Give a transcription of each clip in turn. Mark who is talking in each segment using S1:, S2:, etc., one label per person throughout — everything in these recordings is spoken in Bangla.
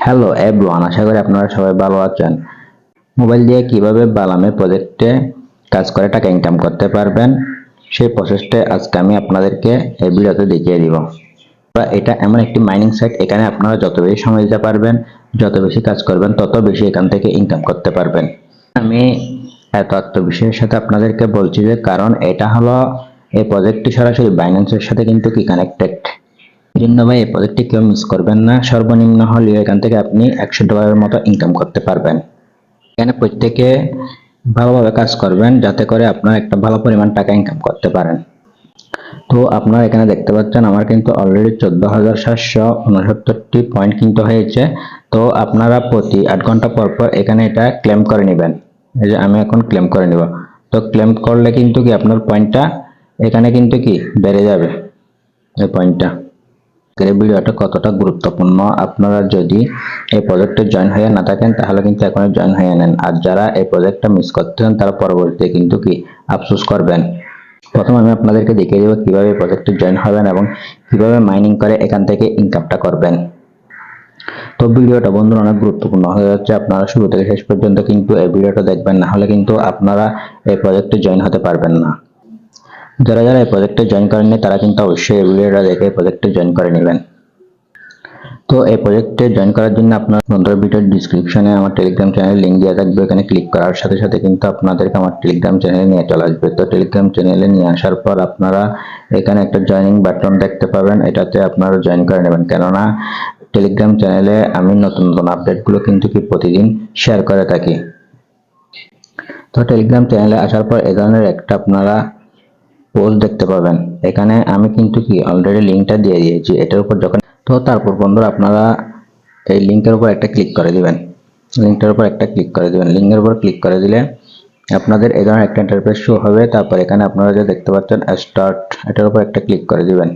S1: হ্যালো এভরিওয়ান, আশা করি আপনারা সবাই ভালো আছেন। মোবাইল দিয়ে কিভাবে বালামে প্রজেক্টে কাজ করে টাকা ইনকাম করতে পারবেন সেই প্রসেসটা আজকে আমি আপনাদেরকে এই ভিডিওতে দেখিয়ে দিব। এটা এমন একটি মাইনিং সাইট, এখানে আপনারা যত বেশি সময় দিতে পারবেন, যত বেশি কাজ করবেন, তত বেশি এখান থেকে ইনকাম করতে পারবেন। আমি এত আত্মবিশ্বাসের সাথে আপনাদেরকে বলছি যে কারণ এটা হলো এই প্রজেক্টটি সরাসরি বাইন্যান্সের সাথে কিন্তু কি কানেক্টেড। এই জন্য ভাই এই প্রজেক্টটি কেউ মিস করবেন না। সর্বনিম্ন হলে এখান থেকে আপনি $100 মতো ইনকাম করতে পারবেন। এখানে প্রত্যেকে ভালোভাবে কাজ করবেন যাতে করে আপনার একটা ভালো পরিমাণ টাকা ইনকাম করতে পারেন। তো আপনারা এখানে দেখতে পাচ্ছেন আমার কিন্তু অলরেডি 14,769টি পয়েন্ট কিন্তু হয়েছে। তো আপনারা প্রতি 8 ঘন্টা পর পর এখানে এটা ক্লেম করে নেবেন। এই যে আমি এখন ক্লেম করে নিব। তো ক্লেম করলে কিন্তু কি আপনার পয়েন্টটা এখানে কিন্তু কি বেড়ে যাবে। এই পয়েন্টটা এই ভিডিওটা কতটা গুরুত্বপূর্ণ, আপনারা যদি এই প্রজেক্টে জয়েন হয়ে না থাকেন তাহলে কিন্তু এখনই জয়েন হয়ে নেন। আর যারা এই প্রজেক্টটা মিস করতেছেন তারা পরবর্তীতে কিন্তু কি আফসোস করবেন। প্রথম আমি আপনাদেরকে দেখিয়ে দেবো কিভাবে প্রজেক্টে জয়েন হবেন এবং কিভাবে মাইনিং করে এখান থেকে ইনকামটা করবেন। তো ভিডিওটা বন্ধুরা অনেক গুরুত্বপূর্ণ হয়ে যাচ্ছে, আপনারা শুরু থেকে শেষ পর্যন্ত কিন্তু এই ভিডিওটা দেখবেন, না হলে কিন্তু আপনারা এই প্রজেক্টে জয়েন হতে পারবেন না। যারা যারা এই প্রজেক্টে জয়েন করেননি তারা কিন্তু অবশ্যই এই ভিডিওটা দেখে এই প্রজেক্টে জয়েন করে নেবেন। তো এই প্রজেক্টে জয়েন করার জন্য আপনার বন্ধুরা ভিডিওর ডিসক্রিপশনে আমার টেলিগ্রাম চ্যানেলের লিংক দেওয়া থাকবে, এখানে ক্লিক করার সাথে সাথে কিন্তু আপনাদেরকে আমার টেলিগ্রাম চ্যানেলে নিয়ে চলে আসবে। তো টেলিগ্রাম চ্যানেলে নিয়ে আসার পর আপনারা এখানে একটা জয়েনিং বাটন দেখতে পাবেন, এটাতে আপনারা জয়েন করে নেবেন। কেননা টেলিগ্রাম চ্যানেলে আমি নতুন নতুন আপডেটগুলো কিন্তু কি প্রতিদিন শেয়ার করে থাকি। তো টেলিগ্রাম চ্যানেলে আসার পর এ ধরনের একটা আপনারা পোস্ট দেখতে পাবেন, এখানে আমি কিন্তু কি অলরেডি লিংকটা দিয়ে দিয়েছি। এটার উপর যখন তো তারপর বন্ধুরা আপনারা এই লিংকের উপর একটা ক্লিক করে দিবেন। লিংকের উপর একটা ক্লিক করে দিবেন। লিংকের উপর ক্লিক করে দিলে আপনাদের এই ধরনের একটা ইন্টারফেস শো হবে। তারপর এখানে আপনারা যে দেখতে পাচ্ছেন স্টার্ট, এটার উপর একটা ক্লিক করে দিবেন।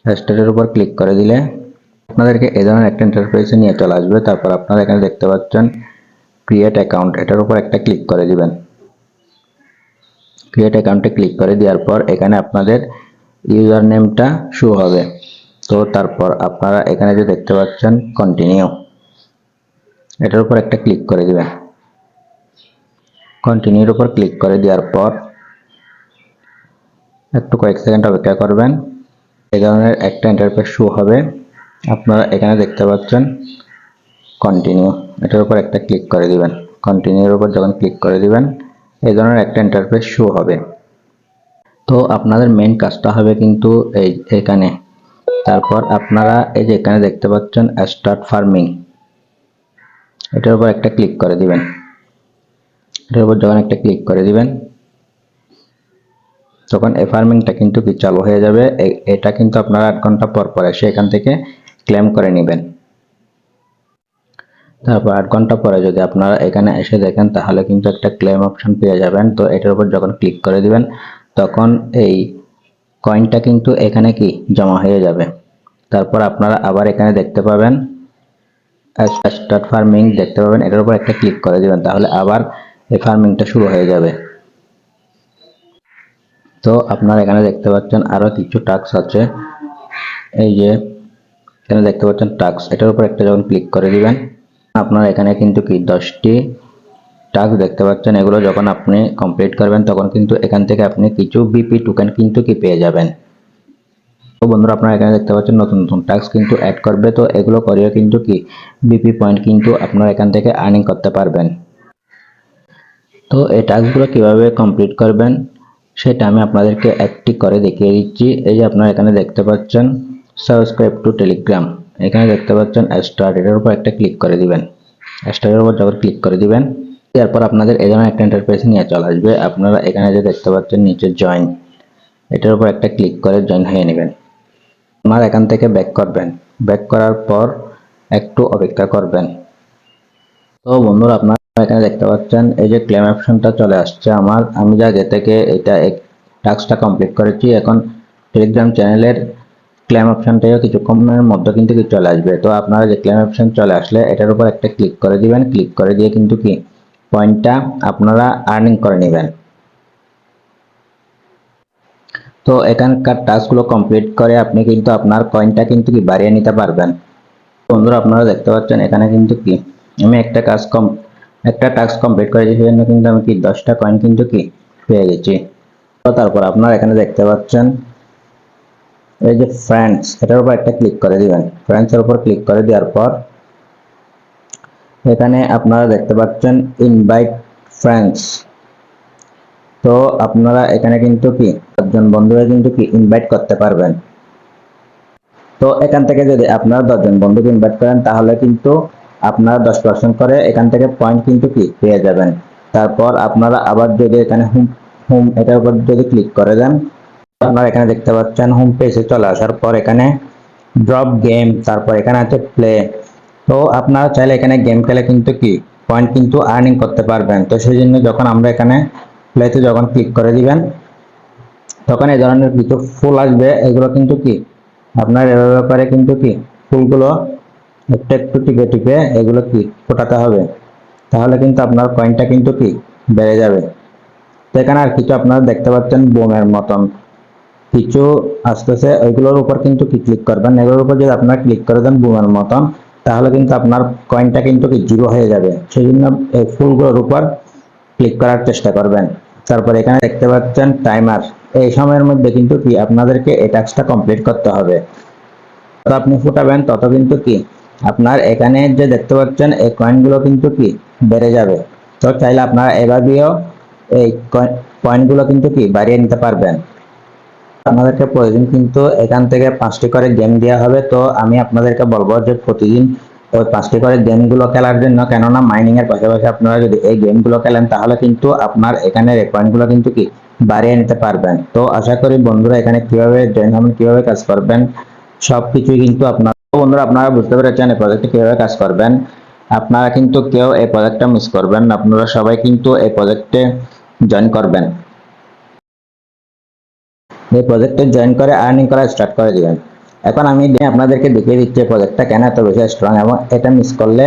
S1: স্টার্টের উপর ক্লিক করে দিলে আপনাদেরকে এই ধরনের একটা ইন্টারফেসে নিয়ে চলে আসবে। তারপর আপনারা এখানে দেখতে পাচ্ছেন ক্রিয়েট অ্যাকাউন্ট, এটার উপর একটা ক্লিক করে দিবেন। ক্রিয়েট অ্যাকাউন্টে ক্লিক করে দেওয়ার পর এখানে আপনাদের ইউজার নেমটা শো হবে। তো তারপর আপনারা এখানে যে দেখতে পাচ্ছেন কন্টিনিউ, এটার উপর একটা ক্লিক করে দিবেন। কন্টিনিউর উপর ক্লিক করে দেওয়ার পর একটু কয়েক সেকেন্ড অপেক্ষা করবেন। এই ধরনের একটা ইন্টারফেস শো হবে। আপনারা এখানে দেখতে পাচ্ছেন কন্টিনিউ, এটার উপর একটা ক্লিক করে দিবেন। কন্টিনিউর উপর যখন ক্লিক করে দিবেন এই ধরনের একটা ইন্টারফেস শো হবে। তো আপনাদের মেইন কাজটা হবে কিন্তু এখানে। তারপর আপনারা এই যে এখানে দেখতে পাচ্ছেন স্টার্ট ফার্মিং, এটার উপর একটা ক্লিক করে দিবেন। এটার উপর যখন একটা ক্লিক করে দিবেন তখন এই ফার্মিংটা কিন্তু কি চালু হয়ে যাবে। এটা কিন্তু আপনারা 8 ঘন্টা পর পর এসে এখান থেকে ক্লেম করে নেবেন। তারপর 8 ঘন্টা পরে যদি আপনারা এখানে এসে দেখেন তাহলে কিন্তু একটা ক্লেম অপশন পেয়ে যাবেন। তো এটার উপর যখন ক্লিক করে দিবেন তখন এই কয়েনটা কিন্তু এখানে কি জমা হয়ে যাবে। তারপর আপনারা আবার এখানে দেখতে পাবেন স্টার্ট ফার্মিং দেখতে পাবেন, এটার উপর একটা ক্লিক করে দিবেন, তাহলে আবার এই ফার্মিংটা শুরু হয়ে যাবে। তো আপনারা এখানে দেখতে পাচ্ছেন আরো কিছু টাস্ক আছে। এই যে এখানে দেখতে পাচ্ছেন টাস্ক, এটার উপর একটা যখন ক্লিক করে দিবেন আপনারা এখানে কিন্তু কি 10টি টাস্ক দেখতে পাচ্ছেন। এগুলো যখন আপনি কমপ্লিট করবেন তখন কিন্তু এখান থেকে আপনি কিছু বিপি টোকেন কিন্তু কি পেয়ে যাবেন। তো বন্ধুরা আপনারা এখানে দেখতে পাচ্ছেন নতুন নতুন টাস্ক কিন্তু অ্যাড করবে। তো এগুলো করেও কিন্তু কি বিপি পয়েন্ট কিন্তু আপনারা এখান থেকে আর্নিং করতে পারবেন। তো এই টাস্কগুলো কিভাবে কমপ্লিট করবেন সেটা আমি আপনাদেরকে একটি করে দেখিয়ে দিচ্ছি। এই যে আপনারা এখানে দেখতে পাচ্ছেন সাবস্ক্রাইব টু টেলিগ্রাম, এখানে দেখতে পাচ্ছেন স্টার্ট, এটার উপর একটা ক্লিক করে দিবেন। স্টার্টের উপর যখন ক্লিক করে দিবেন তারপর আপনাদের এই ধরনের একটা ইন্টারফেস নিয়ে চলে আসবে। আপনারা এখানে যে দেখতে পাচ্ছেন নিচে জয়েন, এটার উপর একটা ক্লিক করে জয়েন হয়ে নেবেন। আপনারা এখান থেকে ব্যাক করবেন, ব্যাক করার পর একটু অপেক্ষা করবেন। তো বন্ধুরা আপনারা এখানে দেখতে পাচ্ছেন এই যে ক্লেম অপশনটা চলে আসছে আমার। আমি যা আগে থেকে এটা টাস্কটা কমপ্লিট করেছি, এখন টেলিগ্রাম চ্যানেলের ক্লেম অপশনটাও কিছুক্ষণের মধ্যে কিন্তু কি চলে আসবে। তো আপনারা যে ক্লেম অপশন চলে আসলে এটার উপর একটা ক্লিক করে দিবেন। ক্লিক করে দিয়ে কিন্তু কি পয়েন্টটা আপনারা আর্নিং করে নেবেন। তো এখানকার টাস্কগুলো কমপ্লিট করে আপনি কিন্তু আপনার কয়েনটা কিন্তু কি বাড়িয়ে নিতে পারবেন। বন্ধুরা আপনারা দেখতে পাচ্ছেন এখানে কিন্তু কি আমি একটা টাস্ক কমপ্লিট করেছি, সেজন্য কিন্তু আমি কি 10টা কয়েন কিন্তু কি পেয়ে গেছি। তো তারপর আপনারা এখানে দেখতে পাচ্ছেন এই যে ফ্রেন্ডস, এটার উপর একটা ক্লিক করে দিবেন। ফ্রেন্ডস এর উপর ক্লিক করে দেওয়ার পর এখানে আপনারা দেখতে পাচ্ছেন ইনভাইট ফ্রেন্ডস। তো আপনারা এখানে কিন্তু কি 10জন বন্ধুকে কিন্তু কি ইনভাইট করতে পারবেন। তো এখান থেকে যদি আপনারা 10জন বন্ধুকে ইনভাইট করেন তাহলে কিন্তু আপনারা 10% করে এখান থেকে পয়েন্ট কিন্তু কি পেয়ে যাবেন। তারপর আপনারা আবার যদি এখানে হোম হোম এটার উপর যদি ক্লিক করে দেন, আপনারা এখানে দেখতে পাচ্ছেন হোম পেজে চলে আসার পর এখানে ড্রপ গেম, তারপর এখানে আছে প্লে। তো আপনারা চাইলে এখানে গেম খেলে কিন্তু কি পয়েন্ট কিন্তু আর্নিং করতে পারবেন। তো সেই জন্য যখন আমরা এখানে প্লেতে যখন ক্লিক করে দিবেন তখন এই ধরনের কিছু ফুল আসবে, এগুলো কিন্তু কি আপনার এভাবে করে কিন্তু কি ফুলগুলো একটু একটু টিপে টিপে এগুলো কি ফোটাতে হবে, তাহলে কিন্তু আপনার কয়েনটা কিন্তু কি বেড়ে যাবে। তো এখানে আর কিছু আপনারা দেখতে পাচ্ছেন বোমের মতন কিছু আসতেছে, ওইগুলোর উপর কিন্তু কি ক্লিক করবেন। এগুলোর উপর যদি আপনারা ক্লিক করে দেন বোমের মতন, তাহলে কিন্তু আপনার কয়েনটা কিন্তু কি জিরো হয়ে যাবে। সেই জন্য এই ফুলগুলোর উপর ক্লিক করার চেষ্টা করবেন। তারপর এখানে দেখতে পাচ্ছেন টাইমার, এই সময়ের মধ্যে কিন্তু কি আপনাদেরকে এই টাস্কটা কমপ্লিট করতে হবে। যত আপনি ফুটাবেন তত কিন্তু কি আপনার এখানে যে দেখতে পাচ্ছেন এই কয়েনগুলো কিন্তু কি বেড়ে যাবে। তো চাইলে আপনারা এভাবেও এই কয়েনগুলো কিন্তু কি বাড়িয়ে নিতে পারবেন। আপনাদেরকে প্রতিদিন কিন্তু এখান থেকে 5টি করে গেম দেওয়া হবে। তো আমি আপনাদেরকে বলবো যে প্রতিদিন ওই 5টি করে গেমগুলো খেলার জন্য, কেননা মাইনিং এর পাশাপাশি আপনারা যদি এই গেমগুলো খেলেন তাহলে কিন্তু আপনার এখানে পয়েন্টগুলো কিন্তু কি বাড়িয়ে নিতে পারবেন। তো আশা করি বন্ধুরা এখানে কিভাবে জয়েন হবেন, কিভাবে কাজ করবেন সবকিছুই কিন্তু আপনার বন্ধুরা আপনারা বুঝতে পেরেছেন এই প্রজেক্টে কিভাবে কাজ করবেন। আপনারা কিন্তু কেউ এই প্রজেক্টটা মিস করবেন না, আপনারা সবাই কিন্তু এই প্রজেক্টে জয়েন করবেন। এই প্রজেক্টে জয়েন করে আর্নিং করা স্টার্ট করে দিবেন। এখন আমি আপনাদেরকে দেখিয়ে দিচ্ছি প্রজেক্টটা কেন এত বেশি স্ট্রং এবং এটা মিস করলে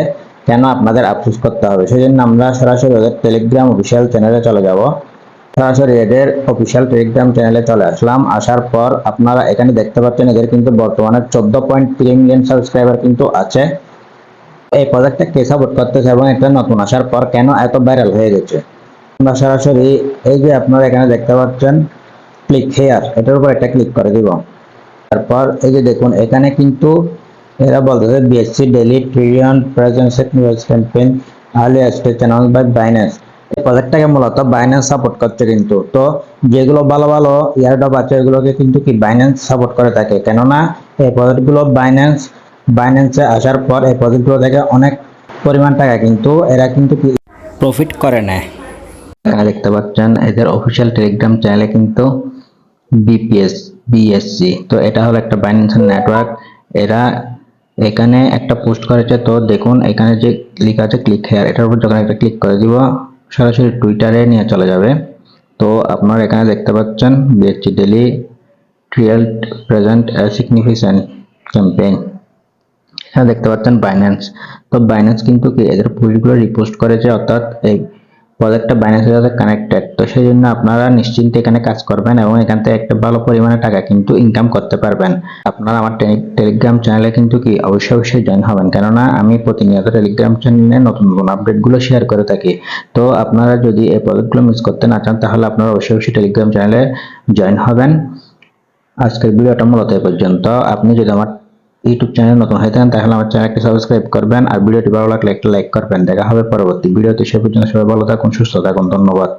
S1: কেন আপনাদের আফসোস করতে হবে। সেই জন্য আমরা সরাসরি ওদের টেলিগ্রাম অফিসিয়াল চ্যানেলে চলে যাব। সরাসরি এদের অফিসিয়াল টেলিগ্রাম চ্যানেলে চলে আসলাম। আসার পর আপনারা এখানে দেখতে পাচ্ছেন এদের কিন্তু বর্তমানে 14.3 মিলিয়ন সাবস্ক্রাইবার কিন্তু আছে। এই প্রজেক্টটা কে সাপোর্ট করতেছে এবং এটা নতুন আসার পর কেন এত ভাইরাল হয়ে গেছে, আমরা সরাসরি এই যে আপনারা এখানে দেখতে পাচ্ছেন ক্লিক হেয়ার, এটার উপর একটা ক্লিক করে দিব। তারপর এই যে দেখুন এখানে কিন্তু এরা বলতেছে BSC daily trillion presence news campaign early stage channel by Binance. এই প্রজেক্টটাকে মূলত বাইন্যান্স সাপোর্ট করছে কিন্তু। তো যেগুলো ভালো ভালো ইয়ারড্রপ আছে এগুলোকে কিন্তু কি বাইন্যান্স সাপোর্ট করে থাকে, কেননা এই প্রজেক্টগুলো বাইন্যান্সে আসার পর এই প্রজেক্টগুলো থেকে অনেক পরিমাণ টাকা কিন্তু এরা কিন্তু কি প্রফিট করে নেয়। এখানে দেখতে পাচ্ছেন এদের অফিসিয়াল টেলিগ্রাম চ্যানেলে কিন্তু বিএসসি, তো এটা হলো একটা বাইন্যান্সের নেটওয়ার্ক। এরা এখানে একটা পোস্ট করেছে, তো দেখুন এখানে যে লেখা আছে ক্লিক হেয়ার, এটার উপর যখন একটা ক্লিক করে দিব সরাসরি টুইটারে নিয়ে চলে যাবে। তো আপনারা এখানে দেখতে পাচ্ছেন BSc daily trial present significant campaign, এখানে দেখতে পাচ্ছেন বাইন্যান্স। তো বাইন্যান্স কিন্তু কি এদের পোস্টগুলো রিপোস্ট করেছে, অর্থাৎ এই প্রজেক্টটা বাইন্যান্সের সাথে কানেক্টেড। তো সেই জন্য আপনারা নিশ্চিন্তে এখানে কাজ করবেন এবং এখান থেকে একটা ভালো পরিমাণে টাকা কিন্তু ইনকাম করতে পারবেন। আপনারা আমার টেলিগ্রাম চ্যানেলে কিন্তু কি অবশ্যই জয়েন হবেন, কেননা আমি প্রতিনিয়ত টেলিগ্রাম চ্যানেলে নতুন নতুন আপডেটগুলো শেয়ার করে থাকি। তো আপনারা যদি এই প্রজেক্টগুলো মিস করতে না চান তাহলে আপনারা অবশ্যই টেলিগ্রাম চ্যানেলে জয়েন হবেন। আজকের ভিডিওটা মূলত এই পর্যন্ত। আপনি যদি আমার ইউটিউব চ্যানেল নতুন হয়ে থাকেন তাহলে আমার চ্যানেলটি সাবস্ক্রাইব করবেন আর ভিডিওটি ভালো লাগলে একটা লাইক করবেন। দেখা হবে পরবর্তী ভিডিওতে, সে পর্যন্ত সবাই ভালো থাকুন, সুস্থ থাকুন, ধন্যবাদ।